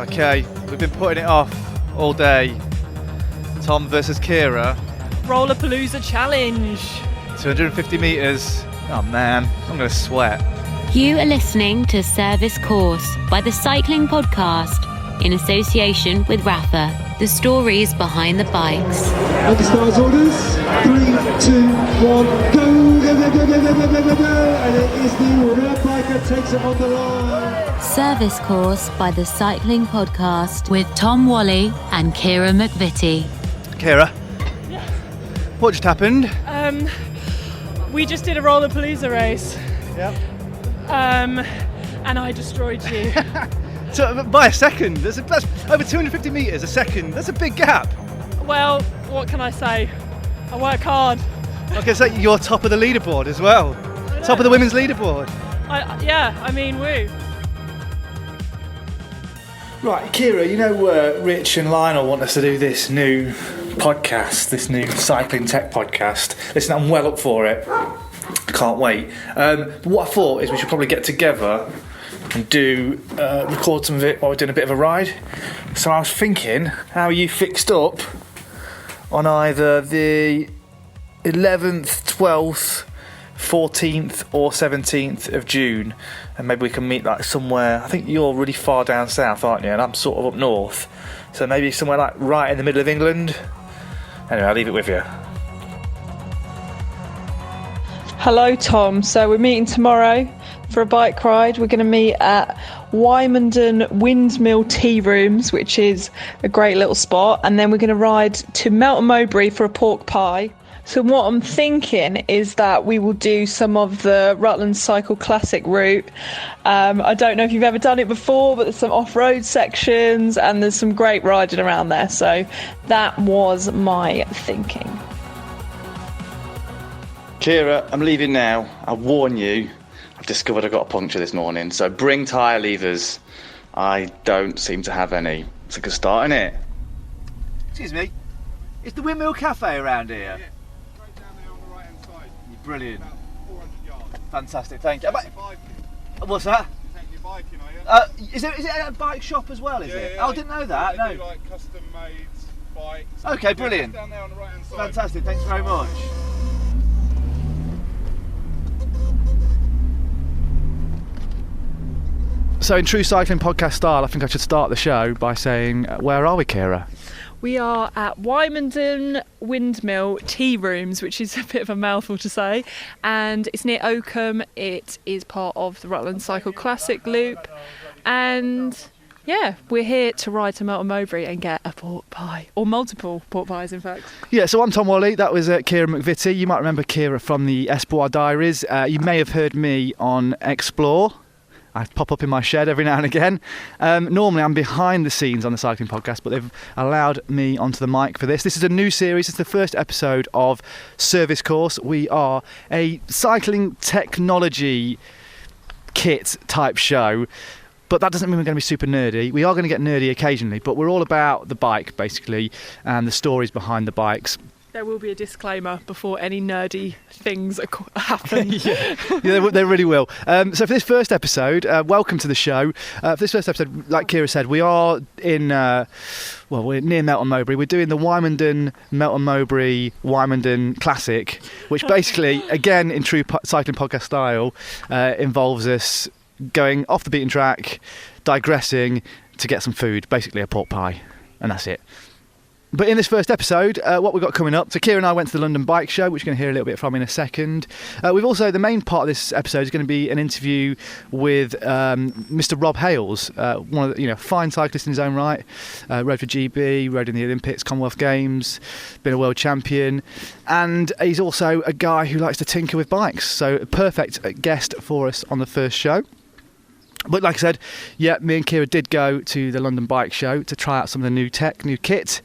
Okay, we've been putting it off all day. Tom versus Kira. Rollerpalooza challenge. 250 metres. Oh man, I'm going to sweat. You are listening to Service Course by the Cycling Podcast in association with Rapha, the stories behind the bikes. Stars orders. 3, 2, 1, go, go, go, go, go, go, go, go, go, go. And it is the red biker takes it on the line. Service Course by the Cycling Podcast with Tom Wally and Kira McVitie. Kira, Yeah. what just happened? We just did a Rollerpalooza race. Yep. And I destroyed you. So, by a second. That's over 250 metres a second. That's a big gap. Well, what can I say? I work hard. I can say you're top of the leaderboard as well. Top of the women's leaderboard. Woo. Right, Kira, you know Rich and Lionel want us to do this new podcast, this new cycling tech podcast. Listen, I'm well up for it. I can't wait. But what I thought is we should probably get together and record some of it while we're doing a bit of a ride. So I was thinking, how are you fixed up on either the 11th, 12th, 14th or 17th of June, and maybe we can meet like somewhere. I think you're really far down south, aren't you, and I'm sort of up north, so maybe somewhere like right in the middle of England. Anyway, I'll leave it with you. Hello Tom, so we're meeting tomorrow for a bike ride. We're going to meet at Wymondham Windmill Tea Rooms, which is a great little spot, and then we're going to ride to Melton Mowbray for a pork pie. So what I'm thinking is that we will do some of the Rutland Cycle Classic route. I don't know if you've ever done it before, but there's some off-road sections and there's some great riding around there. So that was my thinking. Kira, I'm leaving now. I warn you, I've discovered I got a puncture this morning, so bring tyre levers. I don't seem to have any. It's a good start, isn't it? Excuse me, is the Windmill Cafe around here? Yeah, straight down there on the right hand side. Brilliant. About 400 yards. Fantastic, thank you. Take your bike in. What's that? You take your bike in, are you? Is it a bike shop as well, is it? Yeah, I didn't know that, they no. do like custom made bikes. Okay, Yeah, brilliant. just down there on the right hand side. Fantastic, thanks very much. So in true cycling podcast style, I think I should start the show by saying, where are we, Kira? We are at Wymondham Windmill Tea Rooms, which is a bit of a mouthful to say, and it's near Oakham. It is part of the Rutland Cycle Classic loop, and yeah, we're here to ride to Melton Mowbray and get a pork pie, or multiple pork pies in fact. Yeah, so I'm Tom Wally, that was Kira McVitie. You might remember Kira from the Espoir Diaries. You may have heard me on Explore. I pop up in my shed every now and again. Normally I'm behind the scenes on the cycling podcast, but they've allowed me onto the mic for this. This is a new series. It's the first episode of Service Course. We are a cycling technology kit type show, but that doesn't mean we're going to be super nerdy. We are going to get nerdy occasionally, but we're all about the bike basically and the stories behind the bikes. There will be a disclaimer before any nerdy things happen. Yeah, they really will. So for this first episode, welcome to the show. For this first episode, like Kira said, we are we're near Melton Mowbray. We're doing the Wymondham Melton Mowbray Wymondham Classic, which basically, again, in true cycling podcast style, involves us going off the beaten track, digressing to get some food, basically a pork pie, and that's it. But in this first episode, what we've got coming up, so Kira and I went to the London Bike Show, which you're going to hear a little bit from in a second. We've also, the main part of this episode is going to be an interview with Mr. Rob Hayles, one of the, fine cyclist in his own right, rode for GB, rode in the Olympics, Commonwealth Games, been a world champion, and he's also a guy who likes to tinker with bikes, so a perfect guest for us on the first show. But like I said, yeah, me and Kira did go to the London Bike Show to try out some of the new tech, new kit.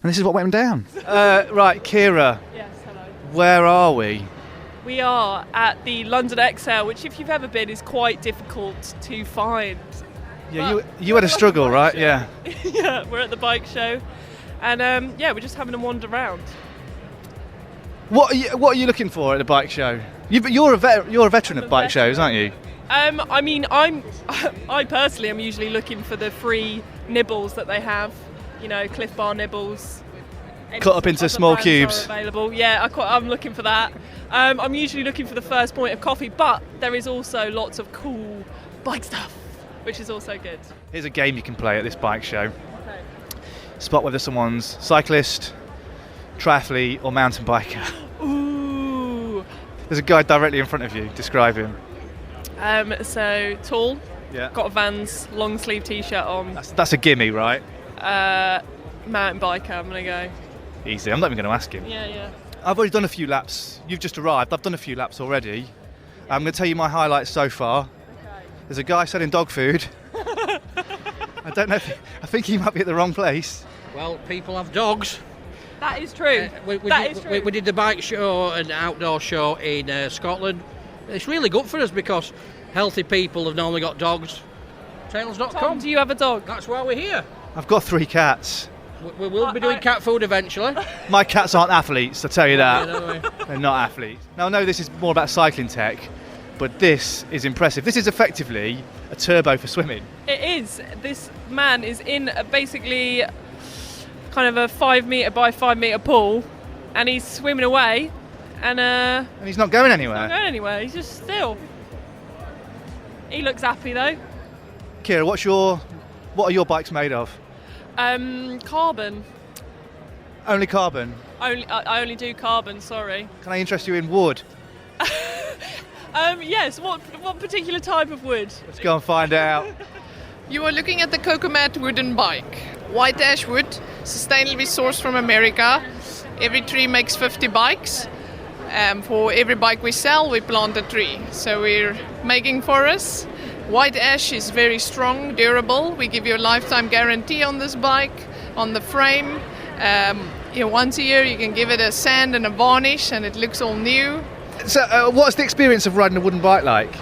And this is what went down. Right, Kira. Yes, hello. Where are we? We are at the London XL, which if you've ever been is quite difficult to find. Yeah, you had a struggle, right? Yeah. Yeah, we're at the bike show, and we're just having a wander around. What are you looking for at a bike show? You're a veteran of bike shows, aren't you? I personally am usually looking for the free nibbles that they have. You know, Cliff Bar nibbles. Cut up into Other small brands are cubes. Available. Yeah, I'm looking for that. I'm usually looking for the first point of coffee, but there is also lots of cool bike stuff, which is also good. Here's a game you can play at this bike show. Spot whether someone's cyclist, triathlete or mountain biker. Ooh. There's a guy directly in front of you. Describe him. So tall. Yeah. Got a Vans long sleeve t-shirt on. That's a gimme, right? Mountain biker. I'm gonna go. Easy. I'm not even going to ask him. Yeah. I've already done a few laps. You've just arrived. I've done a few laps already. I'm going to tell you my highlights so far. Okay. There's a guy selling dog food. I don't know. I think he might be at the wrong place. Well, people have dogs. That is true. We did the bike show and outdoor show in Scotland. It's really good for us because healthy people have normally got dogs. Tails.com. Tom, do you have a dog? That's why we're here. I've got 3 cats. We will be doing cat food eventually. My cats aren't athletes, I'll tell you that. Yeah, They're not athletes. Now, I know this is more about cycling tech, but this is impressive. This is effectively a turbo for swimming. It is. This man is in basically kind of a 5 metre by 5 metre pool, and he's swimming away, and And he's not going anywhere. not going anywhere. He's just still. He looks happy though. Kira, what are your bikes made of? Carbon. Only carbon. I only do carbon. Sorry. Can I interest you in wood? Yes. What particular type of wood? Let's go and find out. You are looking at the Cocomat wooden bike. White ash wood, sustainably sourced from America. Every tree makes 50 bikes. For every bike we sell, we plant a tree. So we're making forests. White ash is very strong, durable. We give you a lifetime guarantee on this bike, on the frame. Once a year you can give it a sand and a varnish and it looks all new. So, what's the experience of riding a wooden bike like?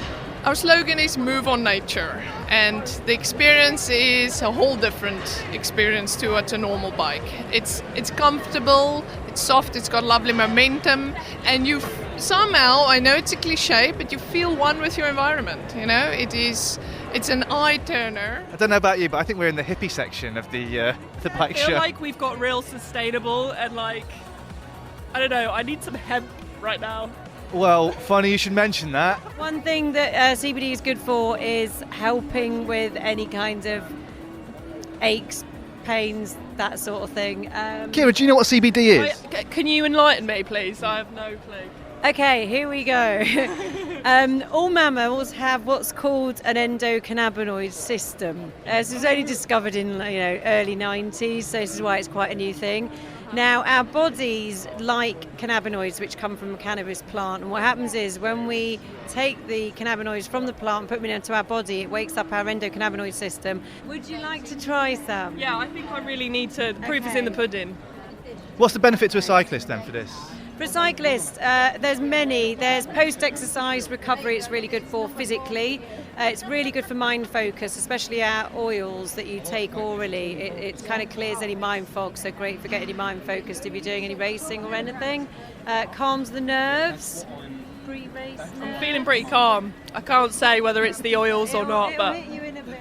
Our slogan is move on nature, and the experience is a whole different experience to what's a normal bike. It's comfortable, it's soft, it's got lovely momentum, and you somehow, I know it's a cliche, but you feel one with your environment. You know, it's an eye turner. I don't know about you, but I think we're in the hippie section of the bike I feel show. like we've got real sustainable and I don't know. I need some hemp right now. Well, funny you should mention that. One thing that CBD is good for is helping with any kind of aches, pains, that sort of thing. Kira, do you know what CBD is? Can you enlighten me, please? I have no clue. Okay, here we go. All mammals have what's called an endocannabinoid system. This was only discovered in early 90s, so this is why it's quite a new thing. Now, our bodies like cannabinoids, which come from a cannabis plant, and what happens is when we take the cannabinoids from the plant and put them into our body, it wakes up our endocannabinoid system. Would you like to try some? Yeah, I think I really need to. The proof is in the pudding. What's the benefit to a cyclist then for this? For a cyclist, there's many. There's post-exercise recovery it's really good for physically. It's really good for mind focus, especially our oils that you take orally. It kind of clears any mind fog, so great for getting your mind focused if you're doing any racing or anything. Calms the nerves. Pre-race I'm feeling pretty calm. I can't say whether it's the oils or not, it'll but hit you in a bit.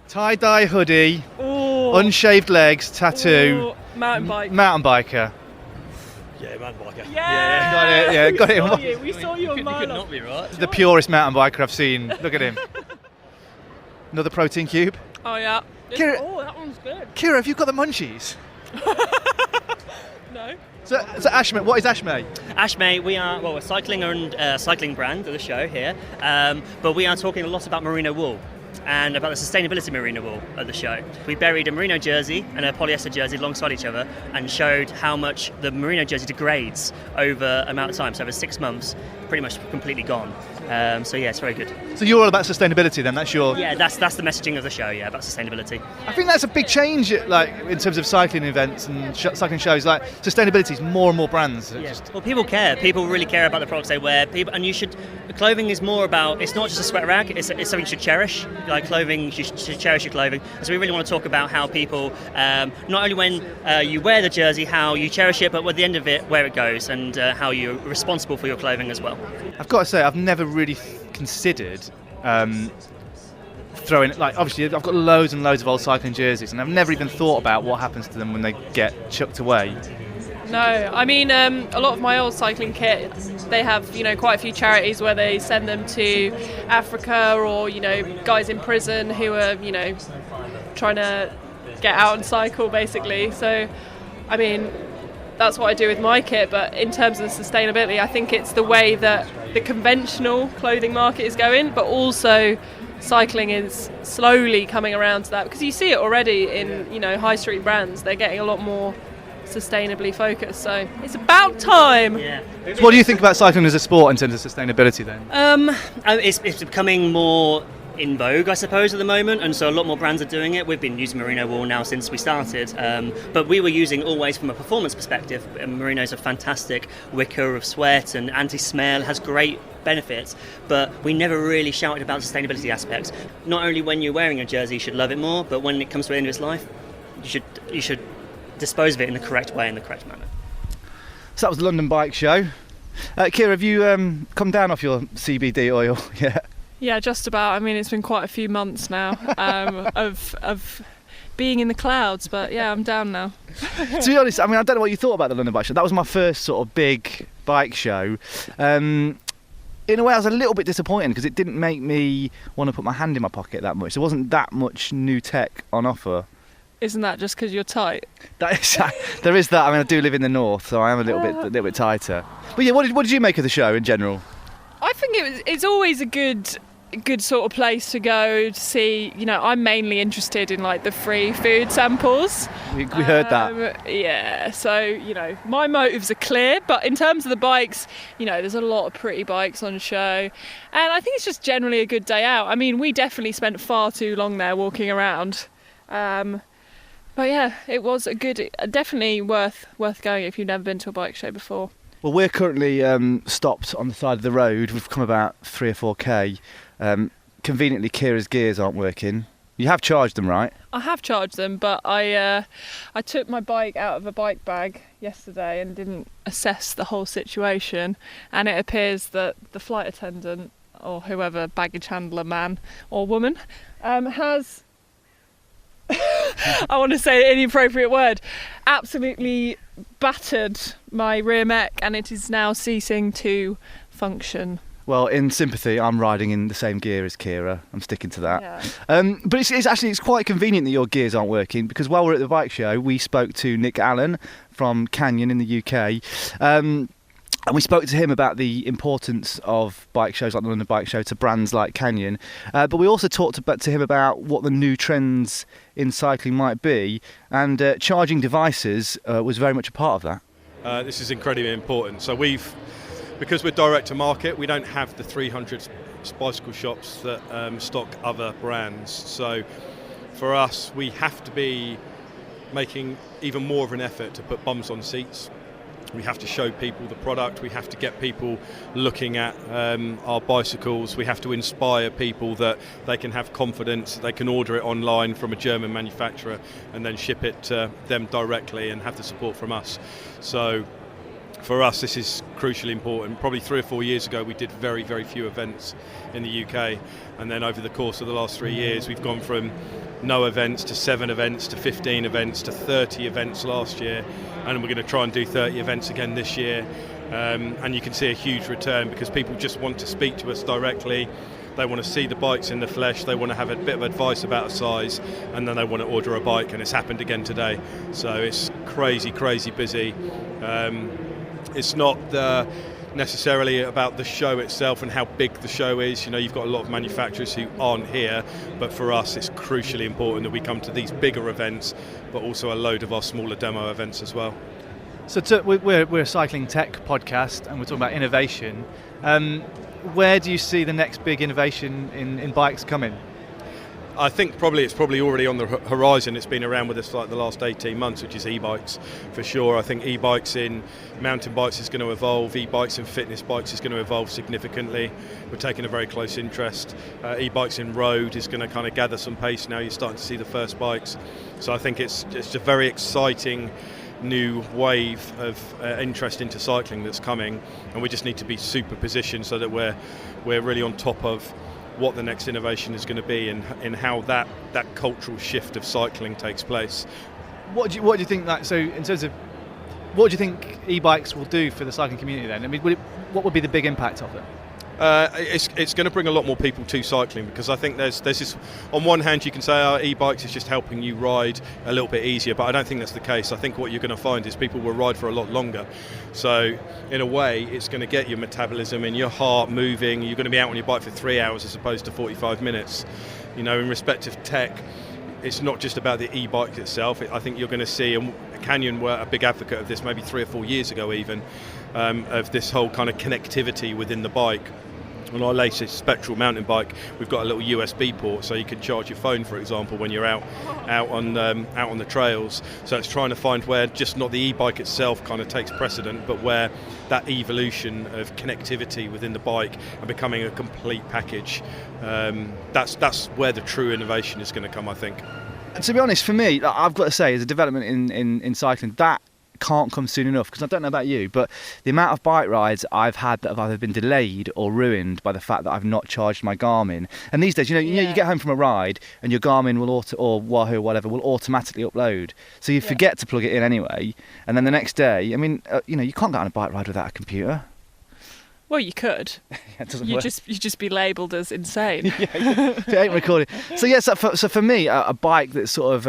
Tie-dye hoodie, Ooh. unshaved legs, tattoo, Ooh, mountain bike. mountain biker. Yeah, mountain biker. Yeah, Got it, yeah, got it. We saw you. We saw you on You could Marlow. not be right. The purest mountain biker I've seen. Look at him. Another protein cube. Oh yeah. Kira- Oh, that one's good. Kira, have you got the munchies? No. So Ashmay, what is Ashmay? Ashmay, we are a cycling and cycling brand of the show here, but we are talking a lot about merino wool and about the sustainability merino wool at the show. We buried a merino jersey and a polyester jersey alongside each other and showed how much the merino jersey degrades over amount of time. So over 6 months, pretty much completely gone. So yeah, it's very good. So you're all about sustainability then, that's your... Yeah, that's the messaging of the show, yeah, about sustainability. I think that's a big change, like in terms of cycling events and cycling shows. Like sustainability is more and more brands. Yeah. Well, people care. People really care about the products they wear. And you should. Clothing is more about. It's not just a sweat rag. It's something you should cherish. Like clothing, you should cherish your clothing. And so we really want to talk about how people, not only when you wear the jersey, how you cherish it, but at the end of it, where it goes, and how you're responsible for your clothing as well. I've got to say, I've never really considered throwing, like, obviously I've got loads and loads of old cycling jerseys, and I've never even thought about what happens to them when they get chucked away. No, I mean, a lot of my old cycling kit, they have, you know, quite a few charities where they send them to Africa, or, you know, guys in prison who are, you know, trying to get out and cycle, basically. So, I mean, that's what I do with my kit, but in terms of sustainability, I think it's the way that the conventional clothing market is going, but also cycling is slowly coming around to that, because you see it already in, you know, high street brands. They're getting a lot more sustainably focused, so it's about time. Yeah. So what do you think about cycling as a sport in terms of sustainability then? It's becoming more in vogue, I suppose, at the moment, and so a lot more brands are doing it. We've been using merino wool now since we started, but we were using always from a performance perspective. Merino's a fantastic wicker of sweat and anti-smell, has great benefits, but we never really shouted about the sustainability aspects. Not only when you're wearing a jersey you should love it more, but when it comes to the end of its life, you should dispose of it in the correct way, in the correct manner. So that was the London Bike Show. Kira, have you come down off your CBD oil yet? Yeah, just about. I mean, it's been quite a few months now of being in the clouds, but yeah, I'm down now. To be honest, I mean, I don't know what you thought about the London Bike Show. That was my first sort of big bike show. In a way, I was a little bit disappointed because it didn't make me want to put my hand in my pocket that much. There wasn't that much new tech on offer. Isn't that just because you're tight? That is, there is that. I mean, I do live in the north, so I am a little bit tighter. But yeah, what did you make of the show in general? I think it's always a good sort of place to go to see. You know, I'm mainly interested in like the free food samples. We heard that. Yeah, so, you know, my motives are clear, but in terms of the bikes, you know, there's a lot of pretty bikes on show, and I think it's just generally a good day out. I mean, we definitely spent far too long there walking around. But yeah, it was definitely worth going if you've never been to a bike show before. Well, we're currently stopped on the side of the road. We've come about 3 or 4k. Conveniently, Kira's gears aren't working. You have charged them, right? I have charged them, but I took my bike out of a bike bag yesterday and didn't assess the whole situation. And it appears that the flight attendant, or whoever, baggage handler man or woman, has... I want to say any appropriate word, absolutely battered my rear mech, and it is now ceasing to function. Well, in sympathy, I'm riding in the same gear as Kira. I'm sticking to that. Yeah. But it's quite convenient that your gears aren't working, because while we're at the bike show, we spoke to Nick Allen from Canyon in the UK. And we spoke to him about the importance of bike shows like the London Bike Show to brands like Canyon. But we also talked to him about what the new trends in cycling might be. And charging devices was very much a part of that. This is incredibly important. So because we're direct to market, we don't have the 300 bicycle shops that stock other brands. So for us, we have to be making even more of an effort to put bums on seats. We have to show people the product, we have to get people looking at our bicycles, we have to inspire people that they can have confidence, they can order it online from a German manufacturer and then ship it to them directly and have the support from us. So for us, this is crucially important. Probably 3 or 4 years ago, we did very, very few events in the UK, and then over the course of the last 3 years, we've gone from no events to 7 events to 15 events to 30 events last year, and we're going to try and do 30 events again this year. And you can see a huge return because people just want to speak to us directly. They want to see the bikes in the flesh, they want to have a bit of advice about a size, and then they want to order a bike, and it's happened again today. So it's crazy busy. It's not necessarily about the show itself and how big the show is. You know, you've got a lot of manufacturers who aren't here, but for us it's crucially important that we come to these bigger events, but also a load of our smaller demo events as well. So we're a cycling tech podcast, and we're talking about innovation. Where do you see the next big innovation in bikes coming? I think it's probably already on the horizon. It's been around with us for like the last 18 months, which is e-bikes for sure. I think e-bikes in mountain bikes is going to evolve. E-bikes in fitness bikes is going to evolve significantly. We're taking a very close interest. E-bikes in road is going to kind of gather some pace now. You're starting to see the first bikes. So I think it's a very exciting new wave of interest into cycling that's coming, and we just need to be super positioned so that we're really on top of what the next innovation is going to be and in how that cultural shift of cycling takes place. What do you think that? So in terms of what do you think e-bikes will do for the cycling community then? I mean, what would be the big impact of it? It's going to bring a lot more people to cycling, because I think there's this. On one hand, you can say e-bikes is just helping you ride a little bit easier, but I don't think that's the case. I think what you're going to find is people will ride for a lot longer. So in a way, it's going to get your metabolism and your heart moving. You're going to be out on your bike for 3 hours as opposed to 45 minutes. In respect of tech, it's not just about the e-bike itself. I think you're going to see, and Canyon were a big advocate of this maybe 3 or 4 years ago even, of this whole kind of connectivity within the bike. On our latest Spectral mountain bike, we've got a little USB port, so you can charge your phone, for example, when you're out on the trails. So it's trying to find where just not the e-bike itself kind of takes precedent, but where that evolution of connectivity within the bike and becoming a complete package. That's where the true innovation is going to come, I think. And to be honest, for me, I've got to say, as a development in cycling, that can't come soon enough, because I don't know about you, but the amount of bike rides I've had that have either been delayed or ruined by the fact that I've not charged my Garmin. And these days, you get home from a ride and your Garmin will or Wahoo or whatever will automatically upload, so you forget to plug it in anyway, and then the next day, I mean, you can't go on a bike ride without a computer. Well, you could. It doesn't you work. just be labelled as insane. If it ain't recorded. So so for me, a bike that sort of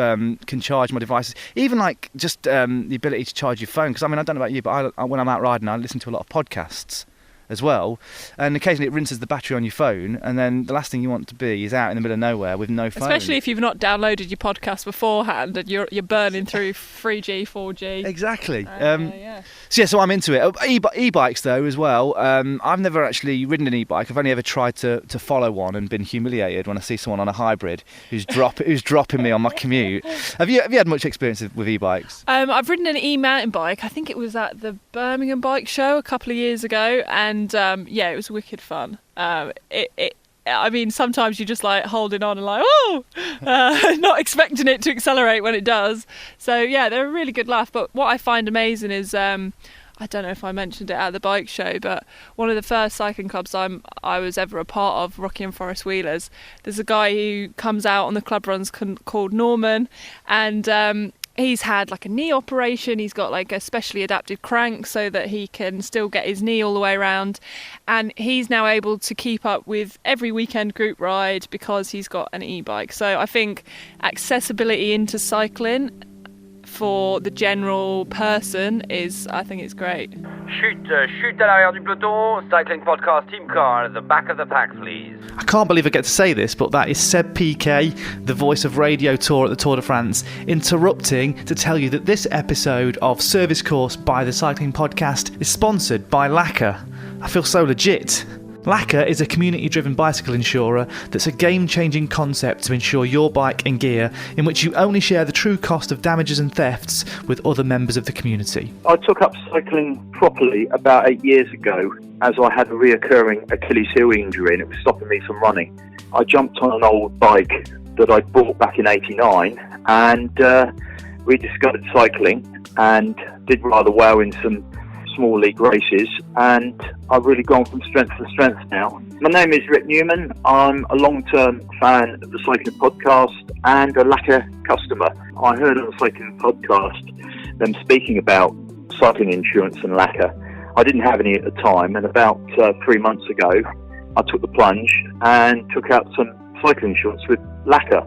can charge my devices, even like just the ability to charge your phone. Because I mean, I don't know about you, but when I'm out riding, I listen to a lot of podcasts as well, and occasionally it rinses the battery on your phone, and then the last thing you want to be is out in the middle of nowhere with no phone. Especially if you've not downloaded your podcast beforehand and you're burning through 3G, 4G. Exactly. So I'm into it. E-bikes though as well. I've never actually ridden an e-bike. I've only ever tried to follow one and been humiliated when I see someone on a hybrid who's dropping me on my commute. Have you had much experience with e-bikes? I've ridden an e-mountain bike. I think it was at the Birmingham Bike Show a couple of years ago, and it was wicked fun. I mean, sometimes you're just like holding on and like, not expecting it to accelerate when it does. So yeah, they're a really good laugh. But what I find amazing is, I don't know if I mentioned it at the bike show, but one of the first cycling clubs I was ever a part of, Rocky and Forest Wheelers, there's a guy who comes out on the club runs called Norman, and he's had like a knee operation. He's got like a specially adapted crank so that he can still get his knee all the way around, and he's now able to keep up with every weekend group ride because he's got an e-bike. So I think accessibility into cycling for the general person I think it's great. Chute à l'arrière du peloton, cycling podcast team car at the back of the pack, please. I can't believe I get to say this, but that is Seb Piquet, the voice of Radio Tour at the Tour de France, interrupting to tell you that this episode of Service Course by the Cycling Podcast is sponsored by Lacquer. I feel so legit. Lacquer is a community-driven bicycle insurer that's a game-changing concept to insure your bike and gear, in which you only share the true cost of damages and thefts with other members of the community. I took up cycling properly about 8 years ago, as I had a reoccurring Achilles heel injury and it was stopping me from running. I jumped on an old bike that I bought back in '89 and rediscovered cycling and did rather well in some small league races, and I've really gone from strength to strength now. My name is Rick Newman. I'm a long-term fan of the Cycling Podcast and a Lacquer customer. I heard on the Cycling Podcast them speaking about cycling insurance and Lacquer. I didn't have any at the time, and about 3 months ago I took the plunge and took out some cycling insurance with Lacquer.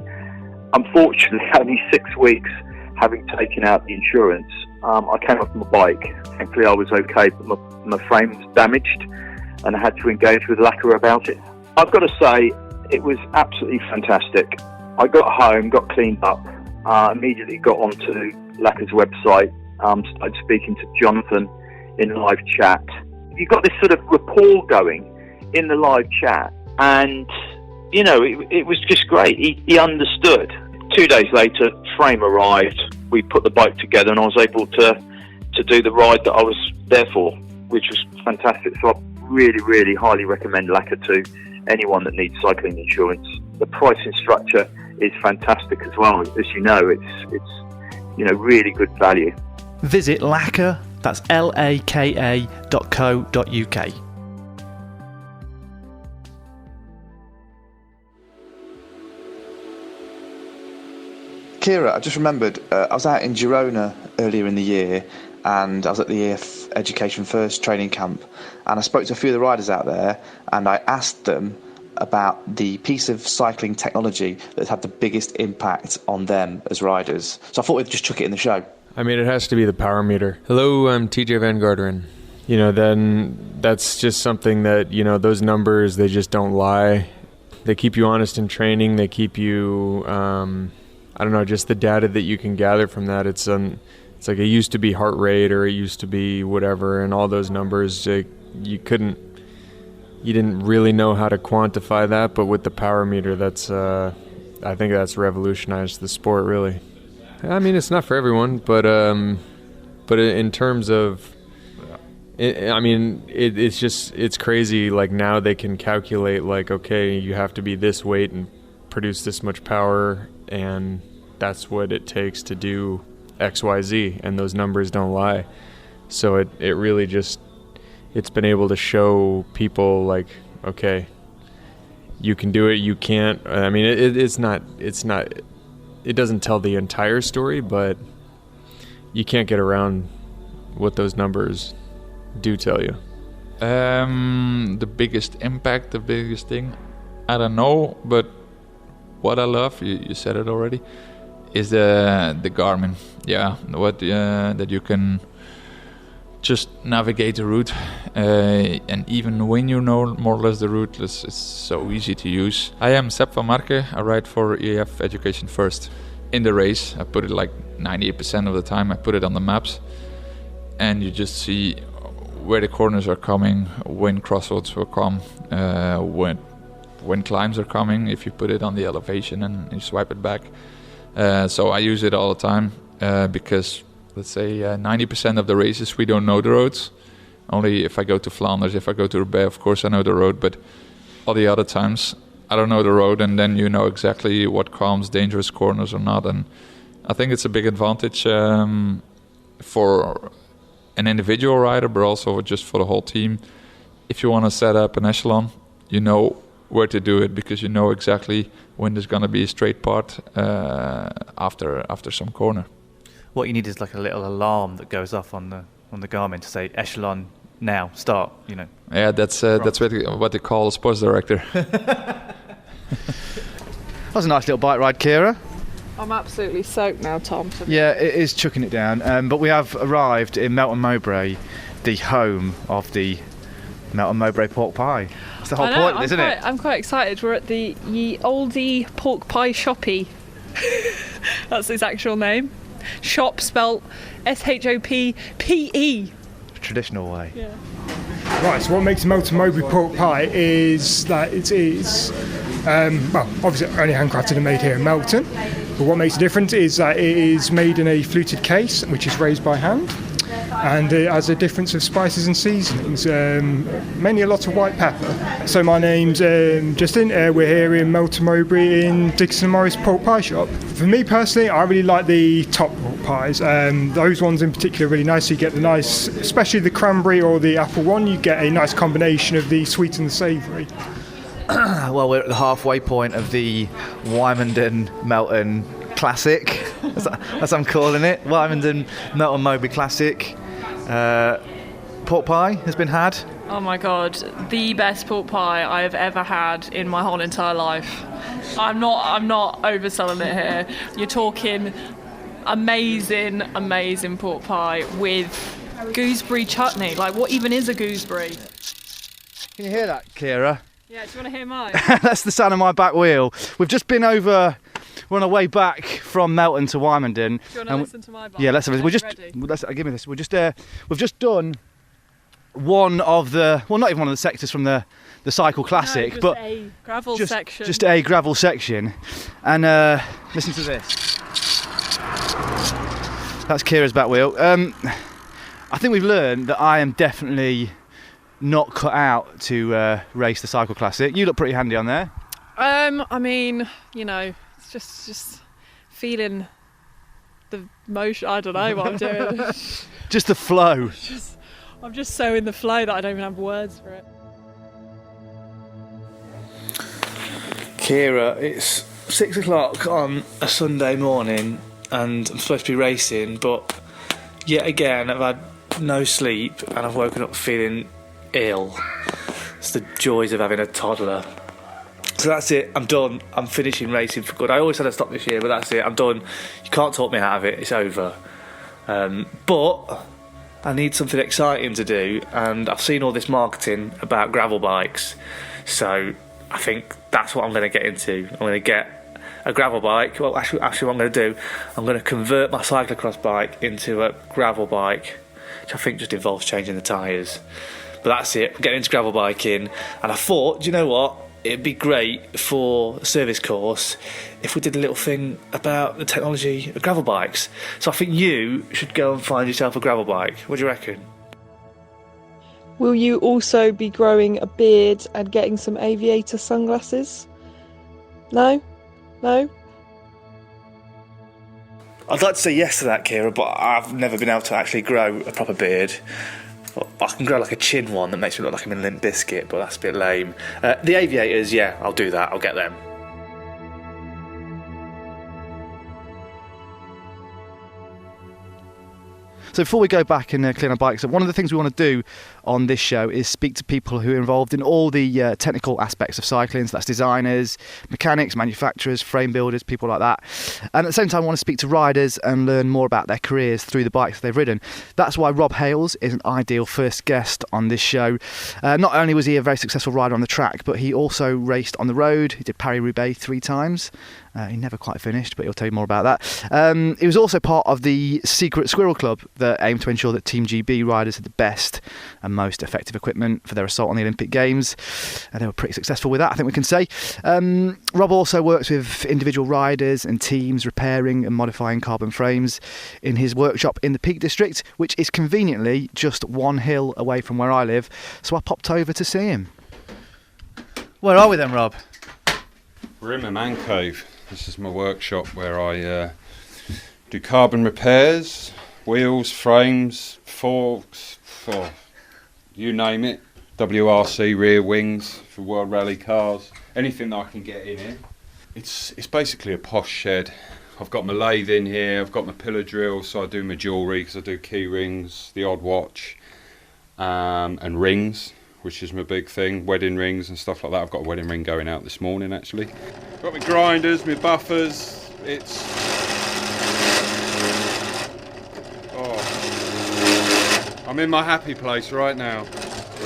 Unfortunately, only 6 weeks having taken out the insurance, I came off my bike. Thankfully I was okay, but my frame was damaged and I had to engage with Lacquer about it. I've got to say, it was absolutely fantastic. I got home, got cleaned up, immediately got onto Lacquer's website, started speaking to Jonathan in live chat. You've got this sort of rapport going in the live chat, and it was just great. He understood. 2 days later, frame arrived, we put the bike together, and I was able to do the ride that I was there for, which was fantastic. So I really, really highly recommend Lacquer to anyone that needs cycling insurance. The pricing structure is fantastic as well. As you know, it's really good value. Visit Lacquer, that's laka.co.uk. Kira, I just remembered, I was out in Girona earlier in the year, and I was at the EF Education First training camp, and I spoke to a few of the riders out there, and I asked them about the piece of cycling technology that's had the biggest impact on them as riders. So I thought we'd just chuck it in the show. I mean, it has to be the power meter. Hello, I'm Tejay van Garderen. Then that's just something that, those numbers, they just don't lie. They keep you honest in training. They keep you, just the data that you can gather from that. It's like it used to be heart rate, or it used to be whatever, and all those numbers, you didn't really know how to quantify that, but with the power meter, I think that's revolutionized the sport, really. I mean, it's not for everyone, but in terms of, it's crazy. Like, now they can calculate, like, okay, you have to be this weight and produce this much power, and that's what it takes to do XYZ, and those numbers don't lie. So it really just, it's been able to show people, like, okay, you can do it, you can't. I mean, it's not, it doesn't tell the entire story, but you can't get around what those numbers do tell you. The biggest impact, the biggest thing, I don't know, but what I love, you said it already, is the Garmin. Yeah, that you can just navigate the route, and even when you know more or less the route, it's so easy to use. I am Sepp Vanmarcke. I ride for EF Education First. In the race, I put it like 98% of the time, I put it on the maps, and you just see where the corners are coming, when crossroads will come, when climbs are coming, if you put it on the elevation and you swipe it back. So I use it all the time, because let's say 90% of the races we don't know the roads. Only if I go to Flanders, if I go to Roubaix, of course I know the road, but all the other times I don't know the road, and then you know exactly what comes, dangerous corners or not. And I think it's a big advantage for an individual rider, but also just for the whole team. If you want to set up an echelon, you know where to do it, because you know exactly when there's going to be a straight part after some corner. What you need is like a little alarm that goes off on the Garmin to say echelon now, start. Yeah, that's what they call a sports director. That was a nice little bike ride, Kira. I'm absolutely soaked now, Tom. Yeah, it is chucking it down. But we have arrived in Melton Mowbray, the home of the Melton Mowbray pork pie. That's the whole point, isn't it? I'm quite excited. We're at the Ye Oldie Pork Pie Shoppy. That's its actual name. Shop spelt SHOPPE. Traditional way. Yeah. Right, so what makes a Melton Mowbray pork pie is that it is, obviously only handcrafted and made here in Melton, but what makes it different is that it is made in a fluted case, which is raised by hand, and it has a difference of spices and seasonings, mainly a lot of white pepper. So my name's Justin, we're here in Melton Mowbray in Dixon Morris Pork Pie Shop. For me personally, I really like the top pork pies. Those ones in particular are really nice. You get the nice, especially the cranberry or the apple one, you get a nice combination of the sweet and the savoury. Well, we're at the halfway point of the Wymondon Melton Classic, as I'm calling it. Wymondon Melton Mowbray Classic. Pork pie has been had. Oh my god, the best pork pie I have ever had in my whole entire life. I'm not overselling it here. You're talking amazing pork pie with gooseberry chutney. Like, what even is a gooseberry? Can you hear that, Kira? Yeah, do you want to hear mine? That's the sound of my back wheel. We've just been over. We're on our way back from Melton to Wymondon. Do you want to listen to my bike? Yeah, let's have it. Give me this. We've just done one of the, well, not even one of the sectors from the Cycle Classic, no, but a gravel section. Just a gravel section. And listen to this. That's Kira's back wheel. I think we've learned that I am definitely not cut out to race the Cycle Classic. You look pretty handy on there. I mean, it's just feeling the motion. I don't know what I'm doing. Just the flow. I'm just so in the flow that I don't even have words for it. Kira, it's 6 o'clock on a Sunday morning and I'm supposed to be racing, but yet again I've had no sleep and I've woken up feeling ill. It's the joys of having a toddler. So that's it, I'm done. I'm finishing racing for good. I always said I'd stop this year, but that's it, I'm done. You can't talk me out of it, it's over. But I need something exciting to do, and I've seen all this marketing about gravel bikes, so I think that's what I'm going to get into. I'm going to get a gravel bike. Well, actually what I'm going to do, I'm going to convert my cyclocross bike into a gravel bike, which I think just involves changing the tyres. But that's it, I'm getting into gravel biking, and I thought, do you know what? It'd be great for a service course if we did a little thing about the technology of gravel bikes. So I think you should go and find yourself a gravel bike. What do you reckon? Will you also be growing a beard and getting some aviator sunglasses? No? No? I'd like to say yes to that, Kira, but I've never been able to actually grow a proper beard. I can grow like a chin one that makes me look like I'm in Limp Bizkit, but that's a bit lame. The aviators, yeah, I'll do that. I'll get them. So before we go back and clean our bikes up, one of the things we want to do on this show is speak to people who are involved in all the technical aspects of cycling. So that's designers, mechanics, manufacturers, frame builders, people like that. And at the same time, I want to speak to riders and learn more about their careers through the bikes they've ridden. That's why Rob Hayles is an ideal first guest on this show. Not only was he a very successful rider on the track, but he also raced on the road. He did Paris-Roubaix 3 times. He never quite finished, but he'll tell you more about that. He was also part of the secret squirrel club that aimed to ensure that Team GB riders had the best and most effective equipment for their assault on the Olympic Games. And they were pretty successful with that, I think we can say. Rob also works with individual riders and teams repairing and modifying carbon frames in his workshop in the Peak District, which is conveniently just one hill away from where I live. So I popped over to see him. Where are we then, Rob? We're in my man cave. This is my workshop where I do carbon repairs, wheels, frames, forks, you name it. WRC rear wings for World Rally cars, anything that I can get in here. It's basically a posh shed. I've got my lathe in here, I've got my pillar drill, so I do my jewellery because I do key rings, the odd watch, and rings, which is my big thing, wedding rings and stuff like that. I've got a wedding ring going out this morning actually. Got my grinders, my buffers, I'm in my happy place right now.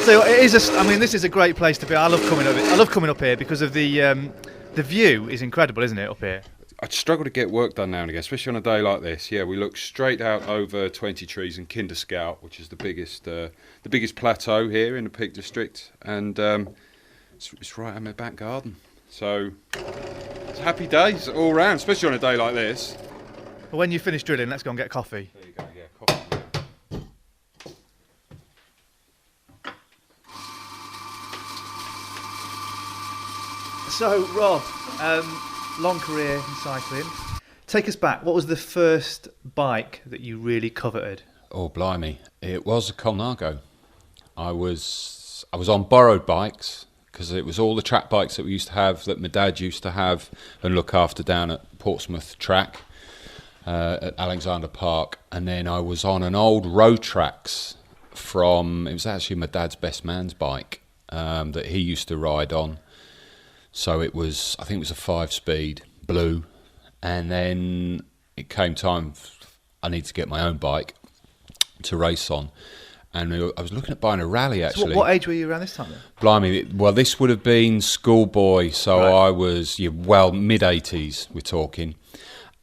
So it is this is a great place to be. I love coming up here because of the view is incredible, isn't it, up here? I struggle to get work done now and again, especially on a day like this. Yeah, we look straight out over 20 trees in Kinder Scout, which is the biggest plateau here in the Peak District, and it's right in my back garden. So it's happy days all round, especially on a day like this. Well, when you finish drilling, let's go and get coffee. There you go, yeah, coffee. So, Rob, long career in cycling. Take us back. What was the first bike that you really coveted? Oh, blimey. It was a Colnago. I was on borrowed bikes because it was all the track bikes that we used to have, that my dad used to have and look after down at Portsmouth track at Alexander Park. And then I was on an old road tracks it was actually my dad's best man's bike that he used to ride on. So I think it was a 5-speed blue, and then it came time I need to get my own bike to race on, and I was looking at buying a rally actually. So what age were you around this time then? Blimey, well this would have been schoolboy, so right. I was mid-80s we're talking,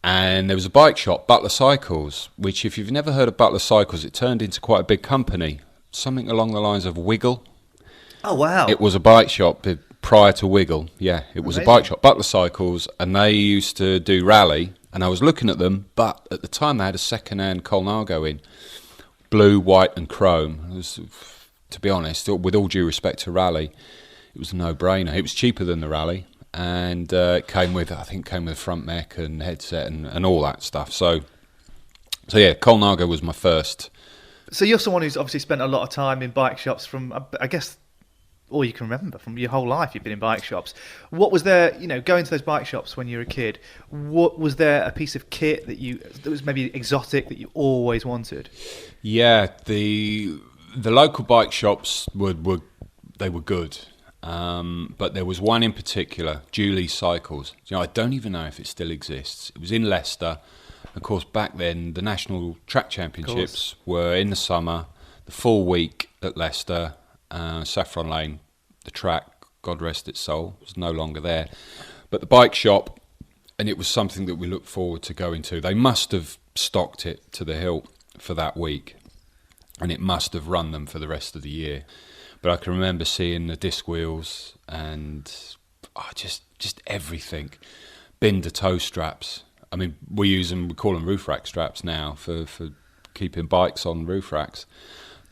and there was a bike shop, Butler Cycles, which if you've never heard of Butler Cycles, it turned into quite a big company, something along the lines of Wiggle. Oh wow! It was a bike shop prior to Wiggle, yeah, it was Amazing. A bike shop, Butler Cycles, and they used to do rally, and I was looking at them, but at the time they had a second-hand Colnago in, blue, white and chrome. It was, to be honest, with all due respect to rally, it was a no-brainer. It was cheaper than the rally, and it came with front mech and headset and all that stuff. So yeah, Colnago was my first. So you're someone who's obviously spent a lot of time in bike shops from, I guess, all you can remember from your whole life. You've been in bike shops. What was there, going to those bike shops when you were a kid? What was there a piece of kit that was maybe exotic that you always wanted? Yeah, the local bike shops were good. But there was one in particular, Julie's Cycles. I don't even know if it still exists. It was in Leicester. Of course, back then, the National Track Championships were in the summer, the full week at Leicester, Saffron Lane, the track, God rest its soul, was no longer there. But the bike shop, and it was something that we looked forward to going to. They must have stocked it to the hilt for that week, and it must have run them for the rest of the year. But I can remember seeing the disc wheels and just everything. Binder toe straps. I mean, we call them roof rack straps now for keeping bikes on roof racks.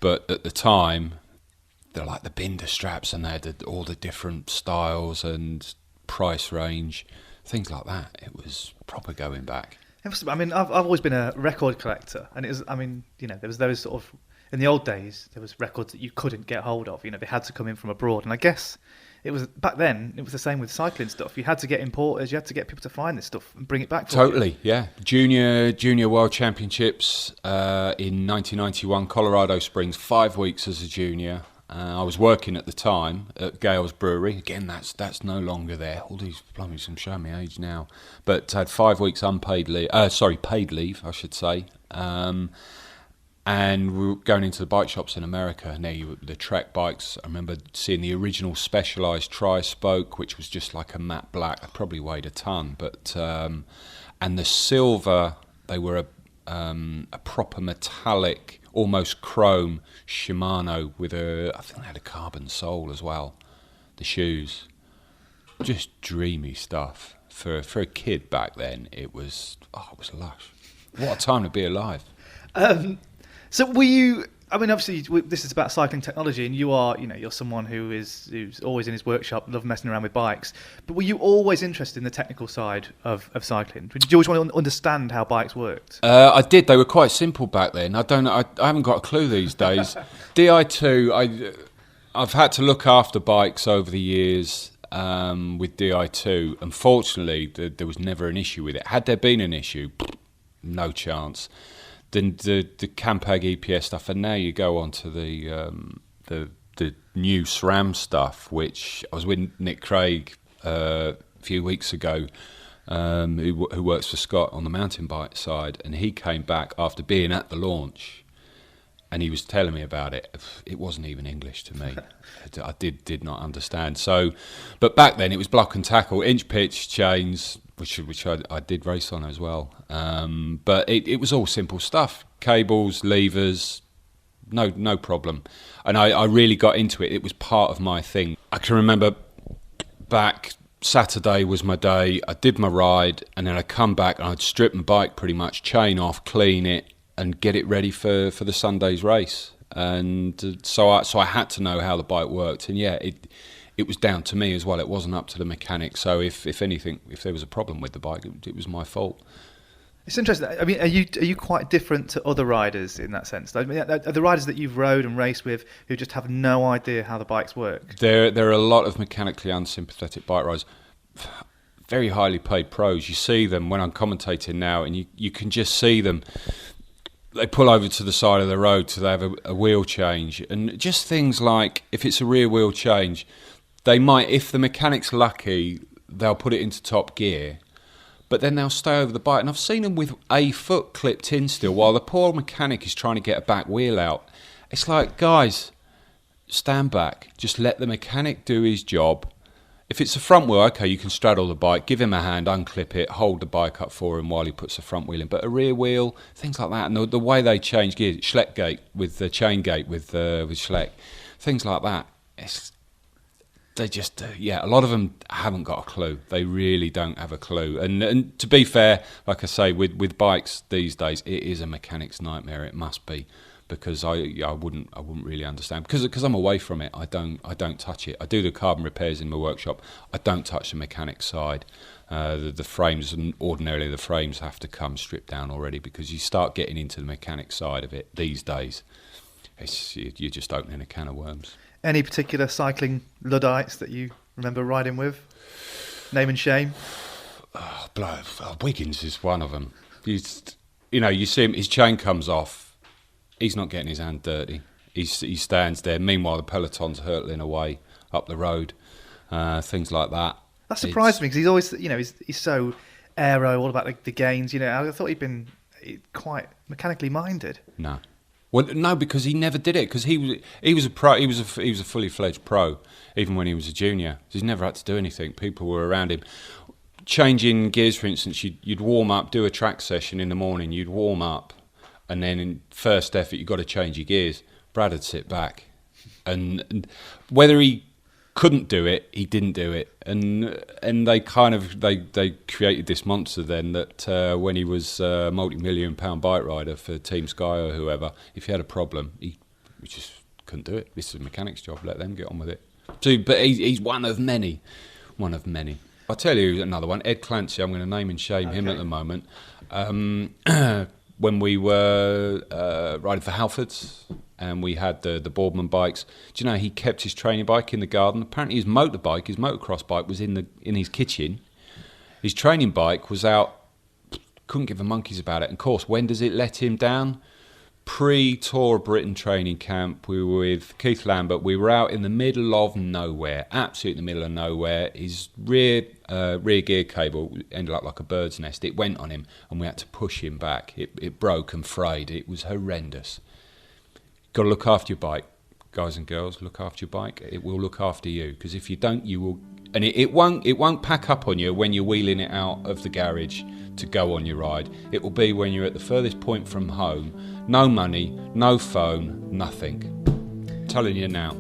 But at the time, they're like the Binder straps, and they had all the different styles and price range, things like that. It was proper going back. I mean, I've always been a record collector, and there was those sort of, in the old days, there was records that you couldn't get hold of. They had to come in from abroad, and I guess it was back then. It was the same with cycling stuff. You had to get importers. You had to get people to find this stuff and bring it back. Totally, yeah. Junior World Championships in 1991, Colorado Springs. 5 weeks as a junior. I was working at the time at Gale's Brewery. Again, that's no longer there. All these blummies, I'm showing my age now. But I had 5 weeks paid leave, I should say. And we were going into the bike shops in America, and the Trek bikes. I remember seeing the original Specialized tri-spoke, which was just like a matte black. It probably weighed a ton, but and the silver, they were a proper metallic, almost chrome Shimano with I think they had a carbon sole as well. The shoes, just dreamy stuff for a kid back then. It was lush. What a time to be alive. So were you? I mean, obviously, this is about cycling technology, and you're someone who's always in his workshop, love messing around with bikes. But were you always interested in the technical side of cycling? Did you always want to understand how bikes worked? I did. They were quite simple back then. I haven't got a clue these days. Di2, I've had to look after bikes over the years with Di2. Unfortunately, there was never an issue with it. Had there been an issue, no chance. The Campag EPS stuff, and now you go on to the new SRAM stuff, which I was with Nick Craig a few weeks ago, who works for Scott on the mountain bike side, and he came back after being at the launch, and he was telling me about it. It wasn't even English to me. I did not understand. So, but back then it was block and tackle, inch pitch chains, which I did race on as well. But it was all simple stuff. Cables, levers, no problem. And I really got into it. It was part of my thing. I can remember back, Saturday was my day. I did my ride, and then I'd come back and I'd strip my bike pretty much, chain off, clean it, and get it ready for the Sunday's race. And so I had to know how the bike worked. And yeah, it was down to me as well. It wasn't up to the mechanic. So if anything, if there was a problem with the bike, it was my fault. It's interesting. I mean, are you quite different to other riders in that sense? I mean, are the riders that you've rode and raced with who just have no idea how the bikes work? There are a lot of mechanically unsympathetic bike riders, very highly paid pros. You see them when I'm commentating now, and you can just see them. They pull over to the side of the road so they have a wheel change, and just things like, if it's a rear wheel change, they might, if the mechanic's lucky, they'll put it into top gear, but then they'll stay over the bike. And I've seen them with a foot clipped in still while the poor mechanic is trying to get a back wheel out. It's like, guys, stand back. Just let the mechanic do his job. If it's a front wheel, okay, you can straddle the bike, give him a hand, unclip it, hold the bike up for him while he puts the front wheel in. But a rear wheel, things like that, and the way they change gears, Schleck gate with the chain gate with Schleck, things like that. They just, a lot of them haven't got a clue. They really don't have a clue. And to be fair, like I say, with bikes these days, it is a mechanic's nightmare. It must be, because I wouldn't really understand, because I'm away from it. I don't touch it. I do the carbon repairs in my workshop. I don't touch the mechanic side. The frames, and ordinarily the frames have to come stripped down already, because you start getting into the mechanic side of it these days. You're just opening a can of worms. Any particular cycling Luddites that you remember riding with? Name and shame? Wiggins is one of them. You see him, his chain comes off. He's not getting his hand dirty. He stands there. Meanwhile, the peloton's hurtling away up the road. Things like that. That surprised me because he's always, he's so aero, all about the gains. I thought he'd been quite mechanically minded. No. Well, no, because he never did it. Because he was a pro. He was a fully fledged pro, even when he was a junior. He's never had to do anything. People were around him, changing gears. For instance, you'd warm up, do a track session in the morning. You'd warm up, and then in first effort, you've got to change your gears. Brad would sit back, and whether he couldn't do it, he didn't do it, and they created this monster then that when he was a multi-million-pound bike rider for Team Sky or whoever, if he had a problem, he just couldn't do it. This is a mechanic's job. Let them get on with it. So, but he's one of many. I'll tell you another one. Ed Clancy. I'm going to name and shame him at the moment. When we were riding for Halfords. And we had the Boardman bikes. Do you know he kept his training bike in the garden? Apparently his motocross bike was in his kitchen. His training bike was out. Couldn't give a monkey's about it. And of course, when does it let him down? Pre-Tour of Britain training camp. We were with Keith Lambert. We were out in the middle of nowhere, absolutely in the middle of nowhere. His rear gear cable ended up like a bird's nest. It went on him, and we had to push him back. It broke and frayed. It was horrendous. Got to look after your bike, guys and girls. Look after your bike. It will look after you, because if you don't, you will. And it won't pack up on you when you're wheeling it out of the garage to go on your ride. It will be when you're at the furthest point from home. No money, no phone, nothing. I'm telling you now.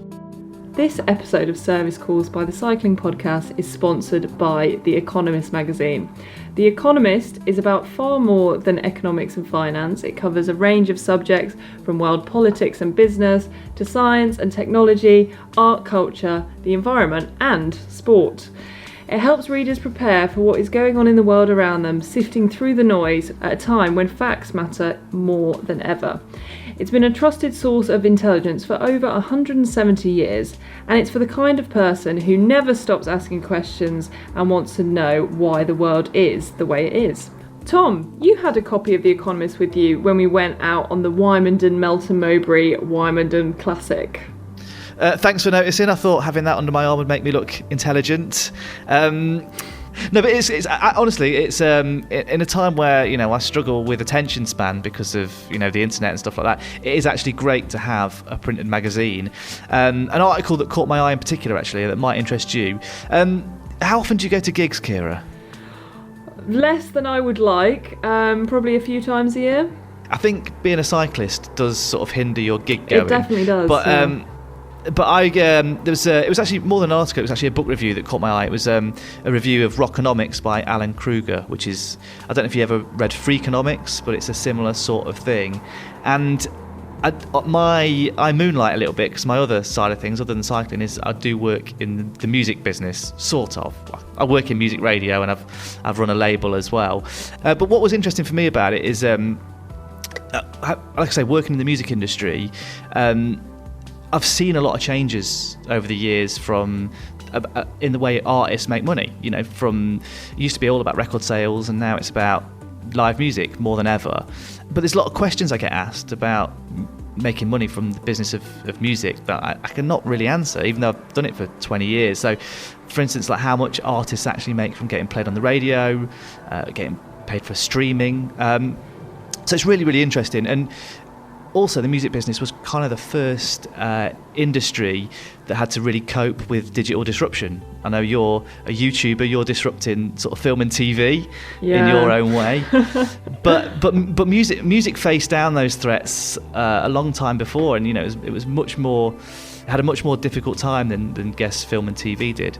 This episode of Service Calls by the Cycling Podcast is sponsored by The Economist magazine. The Economist is about far more than economics and finance. It covers a range of subjects from world politics and business to science and technology, art, culture, the environment and sport. It helps readers prepare for what is going on in the world around them, sifting through the noise at a time when facts matter more than ever. It's been a trusted source of intelligence for over 170 years, and it's for the kind of person who never stops asking questions and wants to know why the world is the way it is. Tom, you had a copy of The Economist with you when we went out on the Wymondon Melton Mowbray Wymondon Classic. Thanks for noticing. I thought having that under my arm would make me look intelligent. No, but it's honestly, it's in a time where I struggle with attention span because of the internet and stuff like that. It is actually great to have a printed magazine. An article that caught my eye in particular, actually, that might interest you. How often do you go to gigs, Kira? Less than I would like. Probably a few times a year. I think being a cyclist does sort of hinder your gig going. It definitely does. But it was actually more than an article. It was actually a book review that caught my eye. It was a review of Rockonomics by Alan Kruger, which is, I don't know if you ever read Freakonomics, but it's a similar sort of thing. And I moonlight a little bit because my other side of things, other than cycling, is I do work in the music business, sort of. I work in music radio and I've run a label as well. But what was interesting for me about it is, like I say, working in the music industry. I've seen a lot of changes over the years from in the way artists make money. From it used to be all about record sales, and now it's about live music more than ever. But there's a lot of questions I get asked about making money from the business of music that I cannot really answer, even though I've done it for 20 years. So, for instance, like how much artists actually make from getting played on the radio, getting paid for streaming. So it's really, really interesting. And also, the music business was kind of the first industry that had to really cope with digital disruption. I know you're a YouTuber, you're disrupting sort of film and TV in your own way. but music faced down those threats a long time before, and it was much more, had a much more difficult time than guess film and TV did.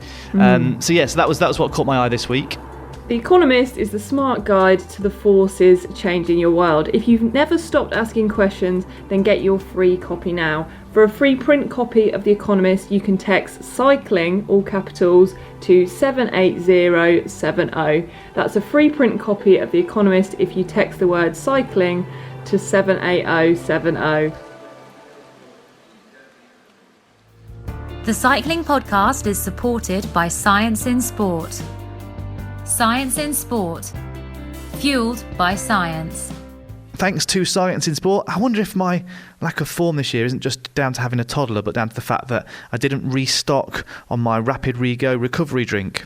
So that was what caught my eye this week. The Economist is the smart guide to the forces changing your world. If you've never stopped asking questions, then get your free copy now. For a free print copy of The Economist, you can text cycling, all capitals, to 78070. That's a free print copy of The Economist if you text the word cycling to 78070. The Cycling Podcast is supported by Science in Sport. Science in Sport. Fueled by science. Thanks to Science in Sport. I wonder if my lack of form this year isn't just down to having a toddler, but down to the fact that I didn't restock on my Rapid Rego recovery drink.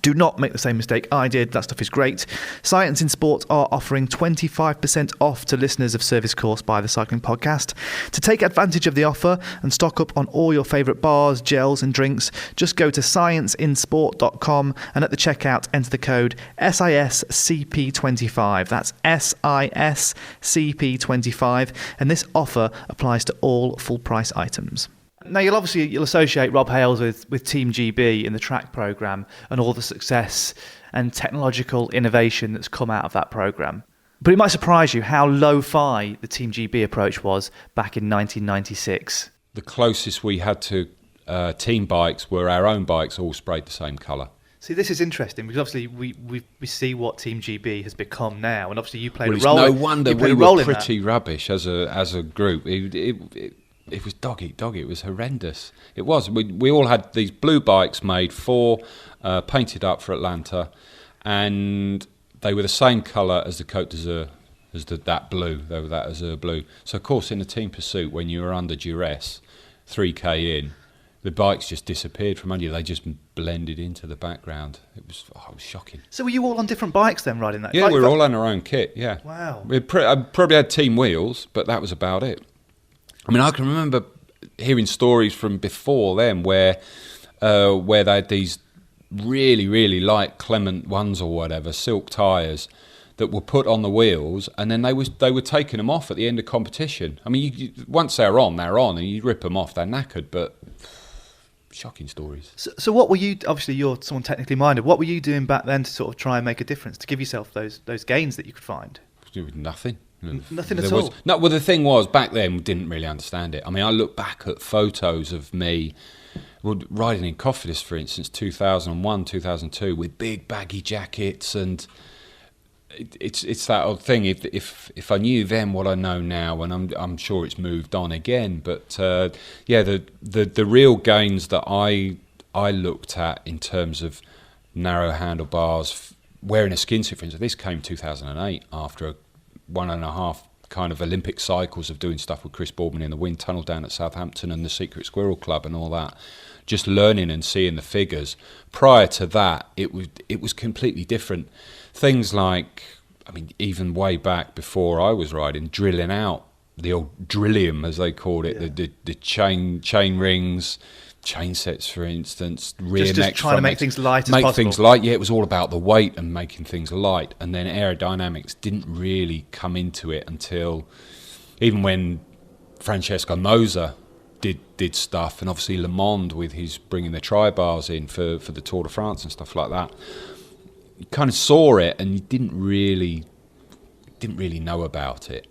Do not make the same mistake I did. That stuff is great. Science in Sport are offering 25% off to listeners of Service Course by the Cycling Podcast. To take advantage of the offer and stock up on all your favourite bars, gels and drinks, just go to scienceinsport.com and at the checkout enter the code SISCP25. That's SISCP25, and this offer applies to all full price items. Now, you'll associate Rob Hayles with Team GB in the track programme and all the success and technological innovation that's come out of that programme. But it might surprise you how lo-fi the Team GB approach was back in 1996. The closest we had to team bikes were our own bikes, all sprayed the same colour. See, this is interesting because obviously we see what Team GB has become now, and obviously you played a it's role. No wonder you played we a role were in pretty rubbish as a group. It was dog eat dog. It was horrendous. It was. We all had these blue bikes made painted up for Atlanta, and they were the same colour as the Côte d'Azur, that blue. They were that Azur blue. So of course, in a team pursuit, when you were under duress, 3k in, the bikes just disappeared from under you. They just blended into the background. It was shocking. So were you all on different bikes then, riding that? Yeah, we were all on our own kit. Yeah. Wow. I probably had team wheels, but that was about it. I mean, I can remember hearing stories from before then where they had these really, really light Clement ones or whatever, silk tyres, that were put on the wheels, and then they were taking them off at the end of competition. I mean, once they're on, and you rip them off, they're knackered, but shocking stories. So what were you, obviously you're someone technically minded, what were you doing back then to sort of try and make a difference, to give yourself those gains that you could find? Nothing. Nothing at all? No, well, the thing was, back then, we didn't really understand it. I mean, I look back at photos of me riding in Cofidis, for instance, 2001, 2002, with big baggy jackets, and it's that odd thing. If I knew then what I know now, and I'm sure it's moved on again, but the real gains that I looked at in terms of narrow handlebars, wearing a skin suit, for instance, this came 2008 after a 1.5 kind of Olympic cycles of doing stuff with Chris Boardman in the wind tunnel down at Southampton and the Secret Squirrel Club and all that, just learning and seeing the figures. Prior to that, it was completely different. Things like, I mean, even way back before I was riding, drilling out the old drillium, as they called it, the chain rings, chain sets, for instance, rear just necks, trying to make things light as possible. Make things light, yeah. It was all about the weight and making things light, and then aerodynamics didn't really come into it until even when Francesco Moser did stuff, and obviously Le Monde with his bringing the tri-bars in for the Tour de France and stuff like that. You kind of saw it, and you didn't really know about it.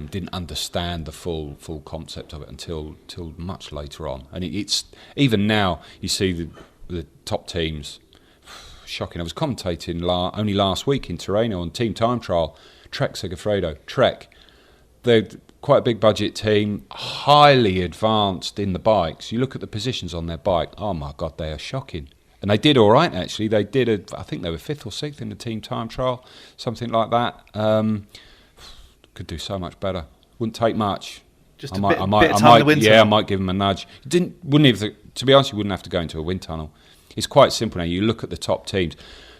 Didn't understand the full concept of it until much later on, and it's even now you see the top teams. Shocking! I was commentating only last week in Tirreno on Team Time Trial. Trek Segafredo. Trek, they're quite a big budget team, highly advanced in the bikes. You look at the positions on their bike. Oh my God, they are shocking. And they did all right actually. They did I think they were 5th or 6th in the Team Time Trial, something like that. Could do so much better. Wouldn't take much. Just bit of time in the wind tunnel. Yeah, I might give them a nudge. Wouldn't even, to be honest, you wouldn't have to go into a wind tunnel. It's quite simple now. You look at the top teams.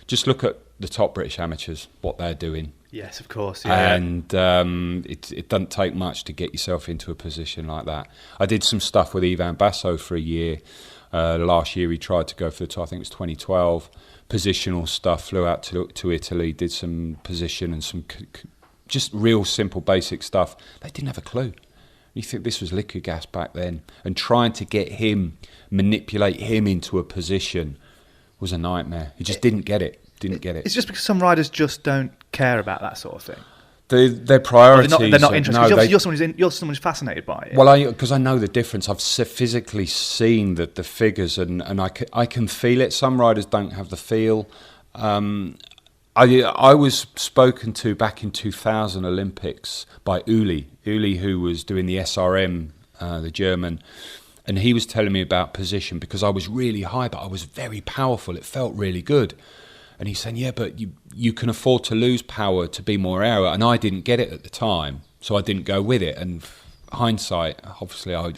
Just look at the top British amateurs, what they're doing. Yes, of course. Yeah. And it doesn't take much to get yourself into a position like that. I did some stuff with Ivan Basso for a year. Last year he tried to go for the Tour, I think it was 2012. Positional stuff, flew out to Italy, did some position and some just real simple basic stuff. They didn't have a clue. You think this was liquid gas back then, and trying to manipulate him into a position was a nightmare. He just didn't get it. It's just because some riders just don't care about that sort of thing. Their priorities. They're not interested. No, you're someone who's fascinated by it. Well, because I know the difference. I've physically seen the figures, and I can feel it. Some riders don't have the feel. I was spoken to back in 2000 Olympics by Uli, who was doing the SRM, the German, And he was telling me about position because I was really high, but I was very powerful. It felt really good. And he's saying, yeah, but you can afford to lose power to be more aero. And I didn't get it at the time, so I didn't go with it. And hindsight, obviously, I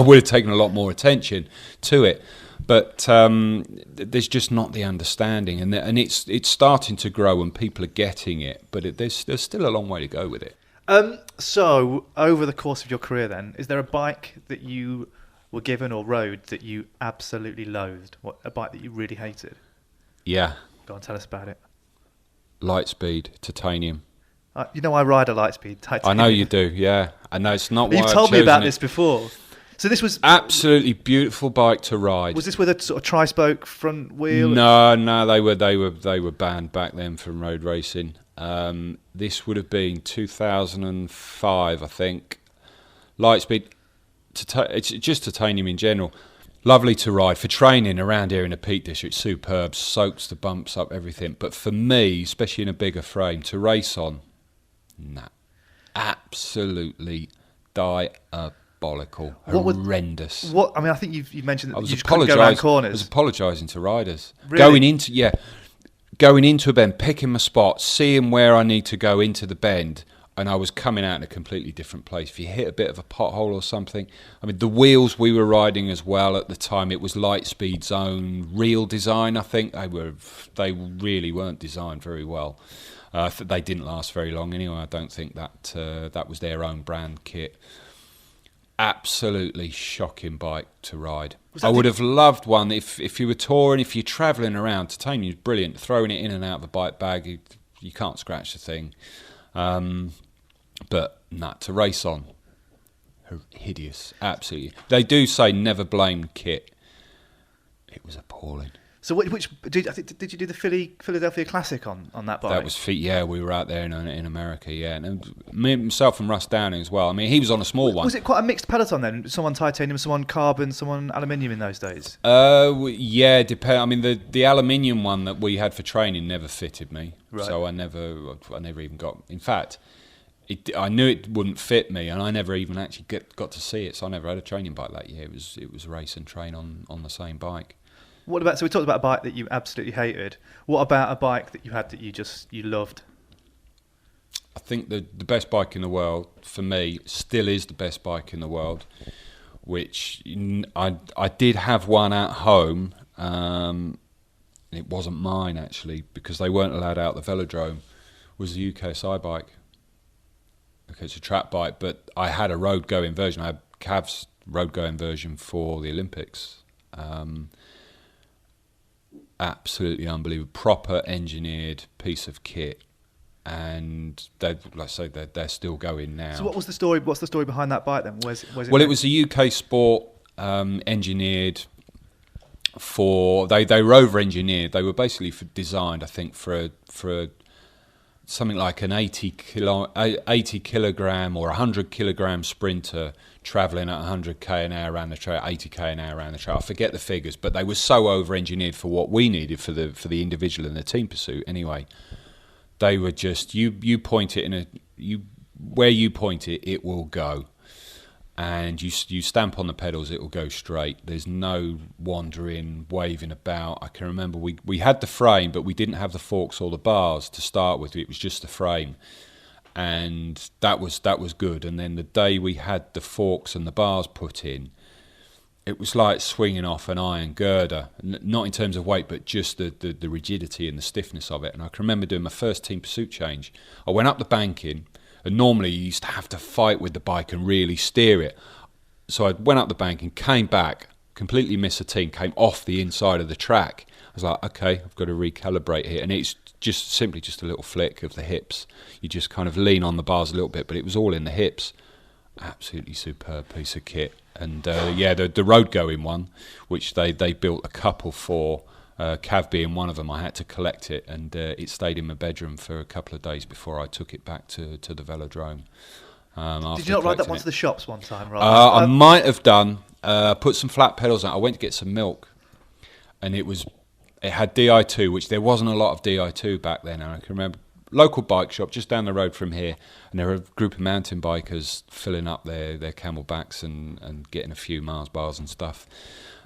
would have taken a lot more attention to it. But there's just not the understanding. And it's starting to grow and people are getting it. But there's still a long way to go with it. So, over the course of your career then, is there a bike that you were given or rode that you absolutely loathed? A bike that you really hated? Yeah. Go on, tell us about it. Lightspeed, titanium. You know I ride a Lightspeed titanium. I know you do, yeah. I know it's not why You've told me about this before. So this was... Absolutely beautiful bike to ride. Was this with a sort of tri-spoke front wheel? No, they were banned back then from road racing. This would have been 2005, I think. Lightspeed, it's just titanium in general. Lovely to ride for training around here in the Peak District. Superb, soaks the bumps up, everything. But for me, especially in a bigger frame, to race on, nah, absolutely diabolical, horrendous. I think you've mentioned that you just couldn't go around corners. I was apologising to riders. Really? Going into a bend, picking my spot, seeing where I need to go into the bend, and I was coming out in a completely different place. If you hit a bit of a pothole or something, I mean, the wheels we were riding as well at the time, it was Lightspeed's own real design. I think they really weren't designed very well. They didn't last very long anyway. I don't think that was their own brand kit. Absolutely shocking bike to ride. I would have loved one if you were touring, if you're travelling around. Titanium is brilliant. Throwing it in and out of a bike bag, you can't scratch the thing. But to race on, hideous, absolutely. They do say never blame kit. It was appalling. So did you do the Philadelphia Classic on that bike? That was we were out there in America, yeah. And myself and Russ Downing as well. I mean, he was on a small one. Was it quite a mixed peloton then? Someone titanium, someone carbon, someone aluminium in those days? Yeah, I mean, the aluminium one that we had for training never fitted me, right. So I never even got. In fact, I knew it wouldn't fit me, and I never even actually got to see it. So I never had a training bike that year. It was race and train on the same bike. So we talked about a bike that you absolutely hated. What about a bike that you had that you loved? I think the best bike in the world, for me, still is the best bike in the world, which I did have one at home. It wasn't mine, actually, because they weren't allowed out the velodrome, was the UKSI bike. Okay, it's a track bike, but I had a road-going version. I had Cav's road-going version for the Olympics. Absolutely unbelievable, proper engineered piece of kit, and they're still going now. So what was the story? What's the story behind that bike then? Where's it? Well, it was a UK Sport engineered for they rover engineered. They were basically designed, I think, for something like an 80 kilogram or 100 kilogram sprinter travelling at 100k an hour around the trail, 80k an hour around the trail. I forget the figures, but they were so over-engineered for what we needed for the individual and the team pursuit. Anyway, they were just you point it where you point it, it will go, and you stamp on the pedals, it will go straight. There's no wandering, waving about. I can remember we had the frame, but we didn't have the forks or the bars to start with. It was just the frame. And that was good. And then the day we had the forks and the bars put in, it was like swinging off an iron girder. Not in terms of weight, but just the rigidity and the stiffness of it. And I can remember doing my first team pursuit change. I went up the banking, and normally you used to have to fight with the bike and really steer it. So I went up the banking, came back, completely missed a team, came off the inside of the track. I was like, okay, I've got to recalibrate here. And it's simply a little flick of the hips. You just kind of lean on the bars a little bit, but it was all in the hips. Absolutely superb piece of kit. And the road going one, which they built a couple for, Cav being one of them, I had to collect it, and it stayed in my bedroom for a couple of days before I took it back to the velodrome. Did you not ride that one to the shops one time, Rob? I might have done. Put some flat pedals on. I went to get some milk, and it had Di2, which there wasn't a lot of Di2 back then. And I can remember local bike shop just down the road from here, and there are a group of mountain bikers filling up their camelbacks and getting a few Mars bars and stuff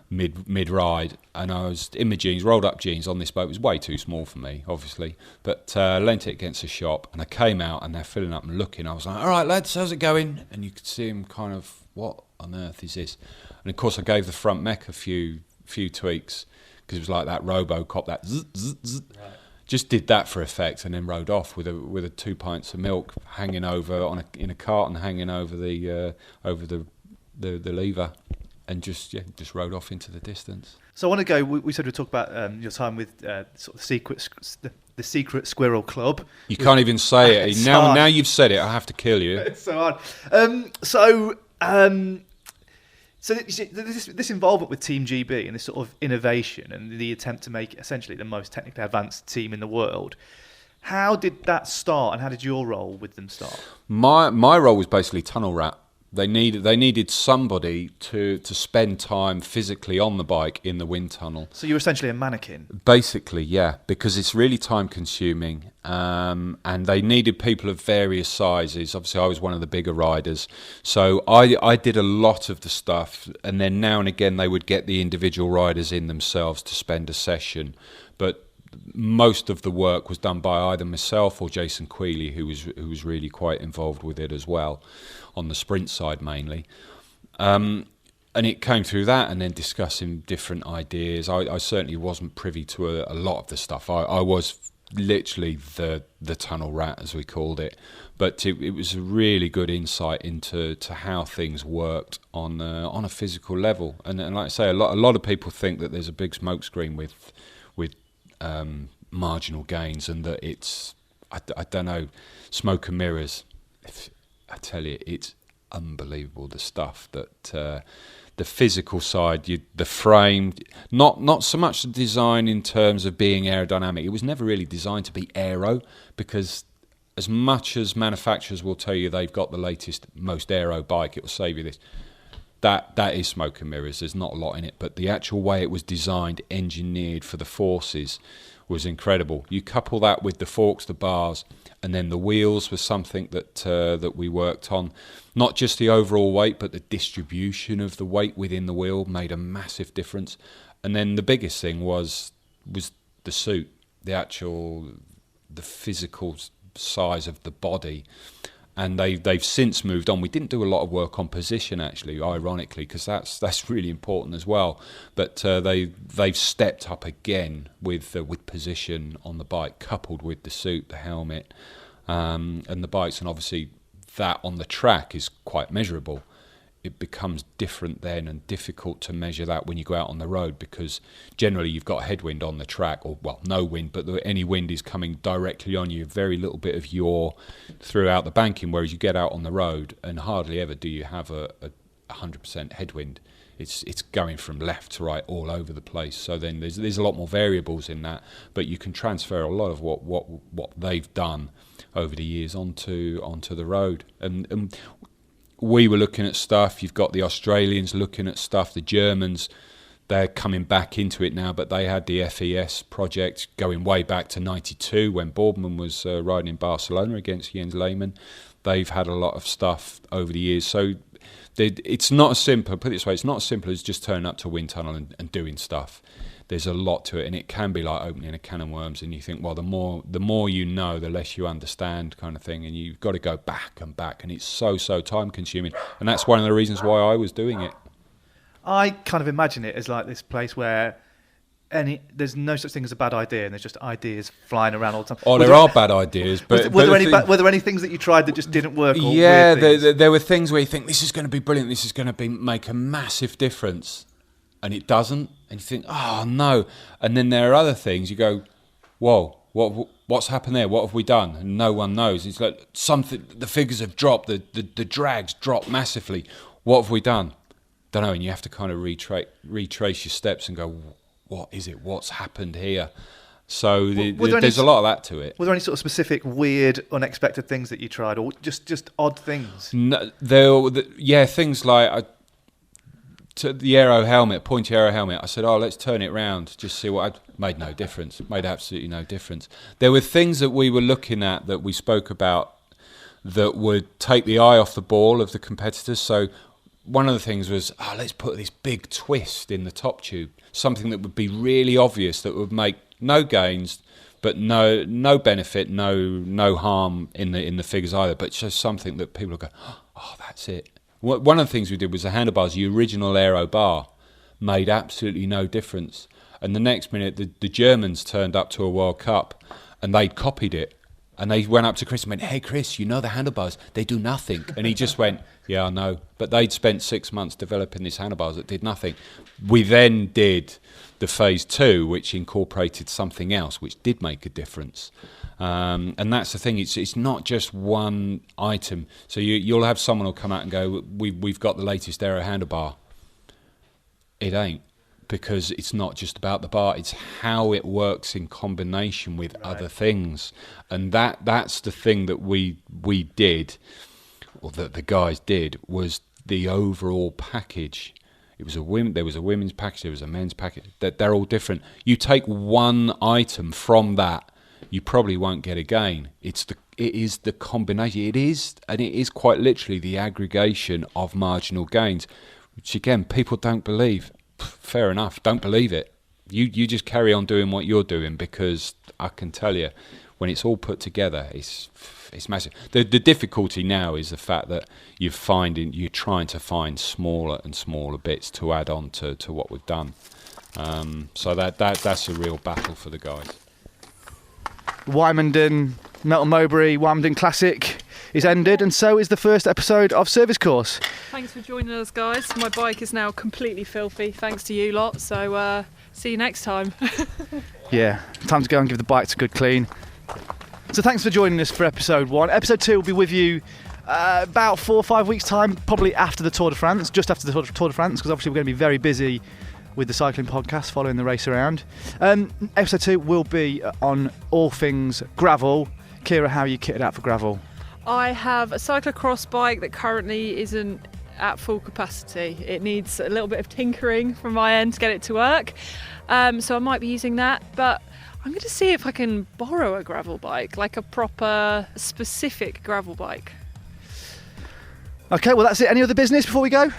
mid ride, and I was in my jeans, rolled up jeans on this boat. It was way too small for me, obviously, but lent it against the shop, and I came out and they're filling up and looking. I was like, all right lads, how's it going? And you could see them kind of, what on earth is this? And of course I gave the front mech a few tweaks, because it was like that Robocop, that zzz, zzz, zzz. Right. Just did that for effect, and then rode off with a 2 pints of milk hanging over in a carton, hanging over the lever, and just rode off into the distance. So I want to go. We said we'd talk about your time with sort of the Secret Squirrel Club. You can't even say it now. You've said it. I have to kill you. It's so hard. So this involvement with Team GB and this sort of innovation and the attempt to make it essentially the most technically advanced team in the world. How did that start, and how did your role with them start? My role was basically tunnel rat. They needed somebody to spend time physically on the bike in the wind tunnel. So you're essentially a mannequin? Basically, yeah, because it's really time consuming, and they needed people of various sizes. Obviously, I was one of the bigger riders, so I did a lot of the stuff, and then now and again they would get the individual riders in themselves to spend a session, but most of the work was done by either myself or Jason Quealy, who was really quite involved with it as well, on the sprint side mainly. And it came through that, and then discussing different ideas. I certainly wasn't privy to a lot of the stuff. I was literally the tunnel rat, as we called it, but it was a really good insight into how things worked on a physical level. And like I say, a lot of people think that there's a big smokescreen with marginal gains, and that it's I don't know, smoke and mirrors. I tell you, it's unbelievable, the stuff that the physical side, the frame, not so much the design in terms of being aerodynamic. It was never really designed to be aero, because as much as manufacturers will tell you they've got the latest, most aero bike, it will save you this. That is smoke and mirrors. There's not a lot in it, but the actual way it was designed, engineered for the forces, was incredible. You couple that with the forks, the bars, and then the wheels was something that we worked on. Not just the overall weight, but the distribution of the weight within the wheel made a massive difference. And then the biggest thing was the suit, the physical size of the body. And they've since moved on. We didn't do a lot of work on position, actually, ironically, because that's really important as well. But they've stepped up again with position on the bike, coupled with the suit, the helmet, and the bikes. And obviously, that on the track is quite measurable. It becomes different then, and difficult to measure that when you go out on the road, because generally you've got headwind on the track, or well, no wind, but any wind is coming directly on you, very little bit of yaw throughout the banking, whereas you get out on the road and hardly ever do you have a 100% headwind. It's going from left to right all over the place. So then there's a lot more variables in that, but you can transfer a lot of what they've done over the years onto the road. And we were looking at stuff. You've got the Australians looking at stuff. The Germans, they're coming back into it now, but they had the FES project going way back to 92 when Boardman was riding in Barcelona against Jens Lehmann. They've had a lot of stuff over the years. So it's not as simple, put it this way, it's not as simple as just turning up to a wind tunnel and doing stuff. There's a lot to it, and it can be like opening a can of worms, and you think, well, the more you know, the less you understand, kind of thing, and you've got to go back and back, and it's so time consuming, and that's one of the reasons why I was doing it. I kind of imagine it as like this place where there's no such thing as a bad idea, and there's just ideas flying around all the time. Oh, there are bad ideas, but were there any things that you tried that just didn't work? Or yeah, there were things where you think, this is going to be brilliant, this is going to make a massive difference, and it doesn't, and you think, oh no. And then there are other things you go, whoa, what's happened there? What have we done? And no one knows. It's like the figures have dropped, the drags dropped massively. What have we done? Don't know. And you have to kind of retrace your steps and go, what is it? What's happened here? So there's a lot of that to it. Was there any sort of specific weird, unexpected things that you tried, or just odd things? No, things like to the aero helmet, pointy aero helmet. I said, oh, let's turn it round, just see what. Made no difference. Made absolutely no difference. There were things that we were looking at that we spoke about that would take the eye off the ball of the competitors. So one of the things was, let's put this big twist in the top tube, something that would be really obvious, that would make no gains, but no benefit, no harm in the figures either, but just something that people would go, oh, that's it. One of the things we did was the handlebars, the original aero bar, made absolutely no difference. And the next minute, the Germans turned up to a World Cup and they'd copied it. And they went up to Chris and went, hey, Chris, you know the handlebars, they do nothing. And he just went, yeah, I know. But they'd spent 6 months developing these handlebars that did nothing. We then did the phase 2, which incorporated something else, which did make a difference. And that's the thing, it's not just one item. So you'll have someone who'll come out and go, we've got the latest aero handlebar. It ain't. Because it's not just about the bar, it's how it works in combination with other things. And that's the thing that we did, or that the guys did, was the overall package. There was a women's package, there was a men's package. They're all different. You take one item from that, you probably won't get a gain. It is the combination. It is quite literally the aggregation of marginal gains, which again people don't believe. Fair enough, don't believe it. You just carry on doing what you're doing, because I can tell you, when it's all put together, it's massive. The difficulty now is the fact that you're trying to find smaller and smaller bits to add on to what we've done. So that's a real battle for the guys. Wymondon, Melton Mowbray, Wymondon Classic is ended, and so is the first episode of Service Course. Thanks for joining us, guys. My bike is now completely filthy, thanks to you lot, so see you next time. Yeah, time to go and give the bikes a good clean. So thanks for joining us for episode 1. Episode 2 will be with you about 4 or 5 weeks' time, probably after the Tour de France, just after the Tour de France, because obviously we're going to be very busy with the cycling podcast following the race around. Episode 2 will be on all things gravel. Kira, how are you kitted out for gravel? I have a cyclocross bike that currently isn't at full capacity. It needs a little bit of tinkering from my end to get it to work. So I might be using that, but I'm going to see if I can borrow a gravel bike, like a proper specific gravel bike. Okay, well that's it. Any other business before we go?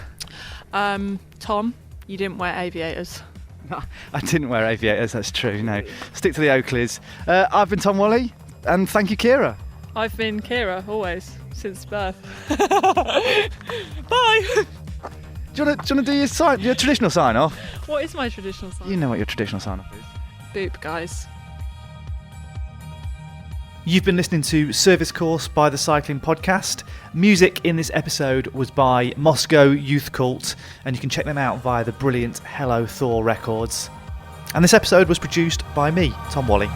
Tom, you didn't wear aviators. No, I didn't wear aviators, that's true, no. Stick to the Oakleys. I've been Tom Wally, and thank you, Kira. I've been Kira, always, since birth. Bye! Do you want to do your traditional sign-off? What is my traditional sign-off? You know what your traditional sign-off is. Boop, guys. You've been listening to Service Course by the Cycling Podcast. Music in this episode was by Moscow Youth Cult, and you can check them out via the brilliant Hello Thor Records. And this episode was produced by me, Tom Wally.